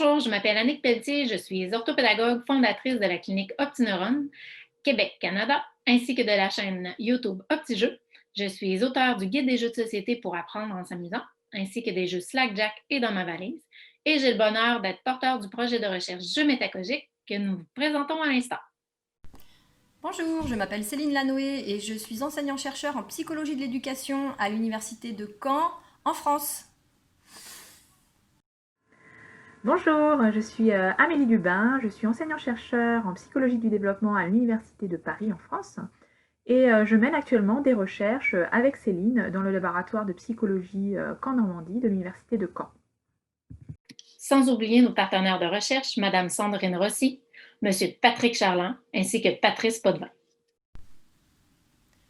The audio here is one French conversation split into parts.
Bonjour, je m'appelle Annick Pelletier, je suis orthopédagogue fondatrice de la clinique OptiNeuron, Québec, Canada, ainsi que de la chaîne YouTube OptiJeux. Je suis auteure du guide des jeux de société pour apprendre en s'amusant, ainsi que des jeux Slackjack et dans ma valise. Et j'ai le bonheur d'être porteur du projet de recherche Jeux métagogiques que nous vous présentons à l'instant. Bonjour, je m'appelle Céline Lanoé et je suis enseignant-chercheur en psychologie de l'éducation à l'université de Caen, en France. Bonjour, je suis Amélie Dubin, je suis enseignant-chercheur en psychologie du développement à l'Université de Paris en France et je mène actuellement des recherches avec Céline dans le laboratoire de psychologie Caen-Normandie de l'Université de Caen. Sans oublier nos partenaires de recherche, Mme Sandrine Rossi, M. Patrick Charland, ainsi que Patrice Potvin.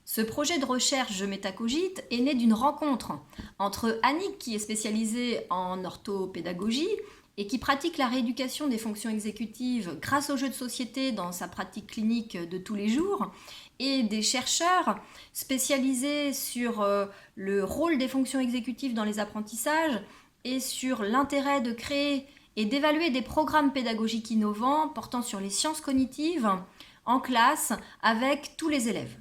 Ce projet de recherche Je Métacogite est né d'une rencontre entre Annick, qui est spécialisée en orthopédagogie et qui pratique la rééducation des fonctions exécutives grâce aux jeux de société dans sa pratique clinique de tous les jours, et des chercheurs spécialisés sur le rôle des fonctions exécutives dans les apprentissages et sur l'intérêt de créer et d'évaluer des programmes pédagogiques innovants portant sur les sciences cognitives en classe avec tous les élèves.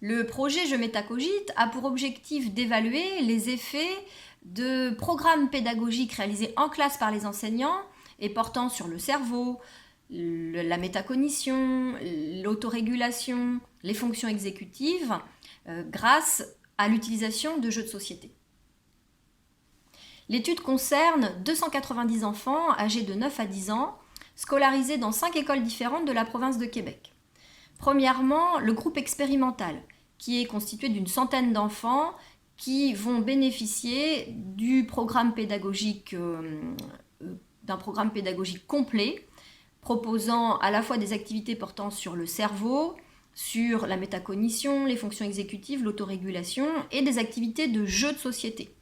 Le projet Je Métacogite a pour objectif d'évaluer les effets de programmes pédagogiques réalisés en classe par les enseignants et portant sur le cerveau, la métacognition, l'autorégulation, les fonctions exécutives, grâce à l'utilisation de jeux de société. L'étude concerne 290 enfants âgés de 9 à 10 ans, scolarisés dans 5 écoles différentes de la province de Québec. Premièrement, le groupe expérimental, qui est constitué d'une centaine d'enfants qui vont bénéficier du programme pédagogique, d'un programme pédagogique complet, proposant à la fois des activités portant sur le cerveau, sur la métacognition, les fonctions exécutives, l'autorégulation et des activités de jeux de société.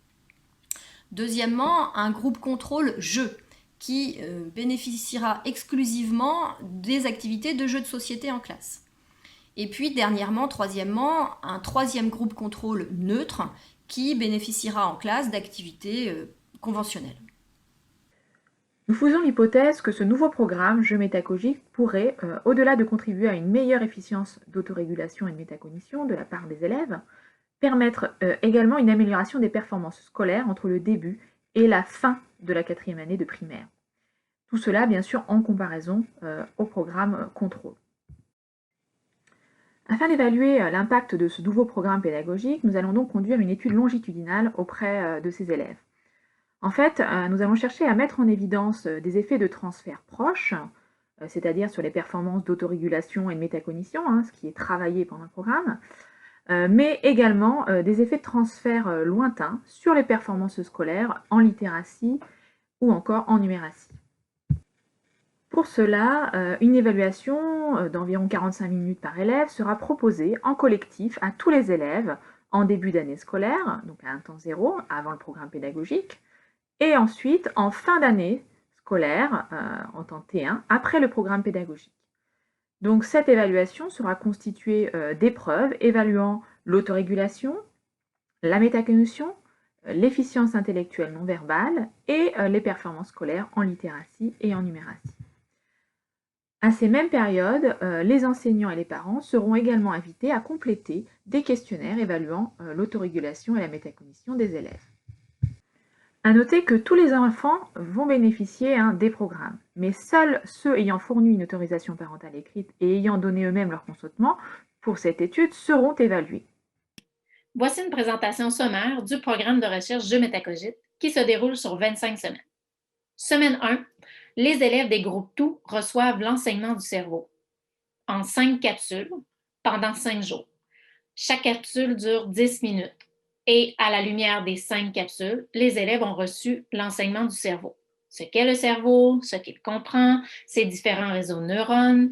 Deuxièmement, un groupe contrôle jeu qui bénéficiera exclusivement des activités de jeux de société en classe. Et puis, troisièmement, un troisième groupe contrôle neutre qui bénéficiera en classe d'activités conventionnelles. Nous faisons l'hypothèse que ce nouveau programme Jeux métagogiques pourrait, au-delà de contribuer à une meilleure efficience d'autorégulation et de métacognition de la part des élèves, permettre également une amélioration des performances scolaires entre le début et la fin de la 4e année de primaire. Tout cela, bien sûr, en comparaison au programme contrôle. Afin d'évaluer l'impact de ce nouveau programme pédagogique, nous allons donc conduire une étude longitudinale auprès de ces élèves. En fait, nous allons chercher à mettre en évidence des effets de transfert proches, c'est-à-dire sur les performances d'autorégulation et de métacognition, ce qui est travaillé pendant le programme, mais également des effets de transfert lointains sur les performances scolaires en littératie ou encore en numératie. Pour cela, une évaluation d'environ 45 minutes par élève sera proposée en collectif à tous les élèves en début d'année scolaire, donc à un temps zéro, avant le programme pédagogique, et ensuite en fin d'année scolaire, en temps T1, après le programme pédagogique. Donc cette évaluation sera constituée d'épreuves évaluant l'autorégulation, la métacognition, l'efficience intellectuelle non verbale et les performances scolaires en littératie et en numératie. À ces mêmes périodes, les enseignants et les parents seront également invités à compléter des questionnaires évaluant l'autorégulation et la métacognition des élèves. À noter que tous les enfants vont bénéficier des programmes, mais seuls ceux ayant fourni une autorisation parentale écrite et ayant donné eux-mêmes leur consentement pour cette étude seront évalués. Voici une présentation sommaire du programme de recherche Jeux métacogite qui se déroule sur 25 semaines. Semaine 1, les élèves des groupes TOU reçoivent l'enseignement du cerveau en 5 capsules pendant 5 jours. Chaque capsule dure 10 minutes et à la lumière des 5 capsules, les élèves ont reçu l'enseignement du cerveau. Ce qu'est le cerveau, ce qu'il comprend, ses différents réseaux de neurones,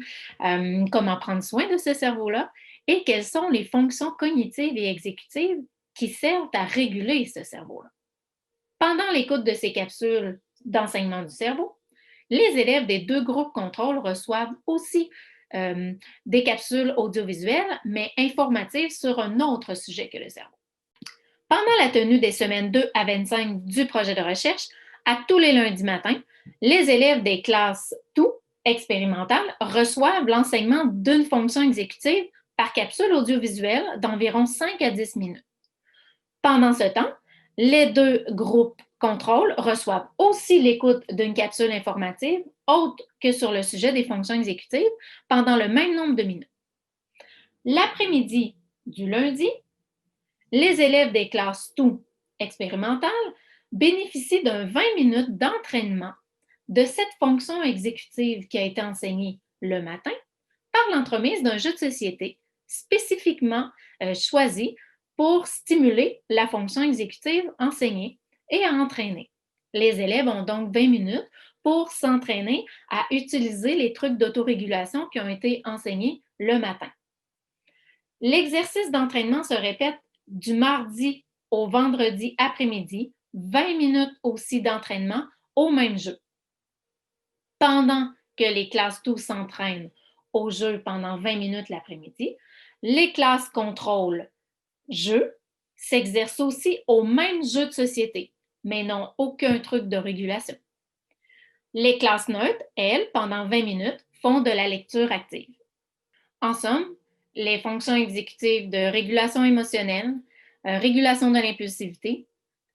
comment prendre soin de ce cerveau-là et quelles sont les fonctions cognitives et exécutives qui servent à réguler ce cerveau-là. Pendant l'écoute de ces capsules d'enseignement du cerveau, les élèves des 2 groupes contrôle reçoivent aussi des capsules audiovisuelles, mais informatives sur un autre sujet que le cerveau. Pendant la tenue des semaines 2 à 25 du projet de recherche, À tous les lundis matins, les élèves des classes tout expérimentales reçoivent l'enseignement d'une fonction exécutive par capsule audiovisuelle d'environ 5 à 10 minutes. Pendant ce temps, les deux groupes contrôle reçoivent aussi l'écoute d'une capsule informative autre que sur le sujet des fonctions exécutives pendant le même nombre de minutes. L'après-midi du lundi, les élèves des classes tout expérimentales bénéficient d'un 20 minutes d'entraînement de cette fonction exécutive qui a été enseignée le matin par l'entremise d'un jeu de société spécifiquement choisi pour stimuler la fonction exécutive enseignée et à entraîner. Les élèves ont donc 20 minutes pour s'entraîner à utiliser les trucs d'autorégulation qui ont été enseignés le matin. L'exercice d'entraînement se répète du mardi au vendredi après-midi, 20 minutes aussi d'entraînement au même jeu. Pendant que les classes tout s'entraînent au jeu pendant 20 minutes l'après-midi, les classes contrôle jeu s'exercent aussi au même jeu de société, mais n'ont aucun truc de régulation. Les classes neutres, elles, pendant 20 minutes, font de la lecture active. En somme, les fonctions exécutives de régulation émotionnelle, régulation de l'impulsivité,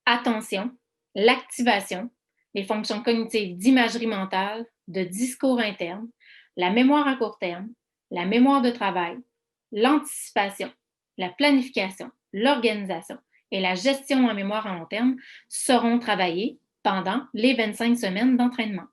attention, l'activation, les fonctions cognitives d'imagerie mentale, de discours interne, la mémoire à court terme, la mémoire de travail, l'anticipation, la planification, l'organisation et la gestion en mémoire à long terme seront travaillées pendant les 25 semaines d'entraînement.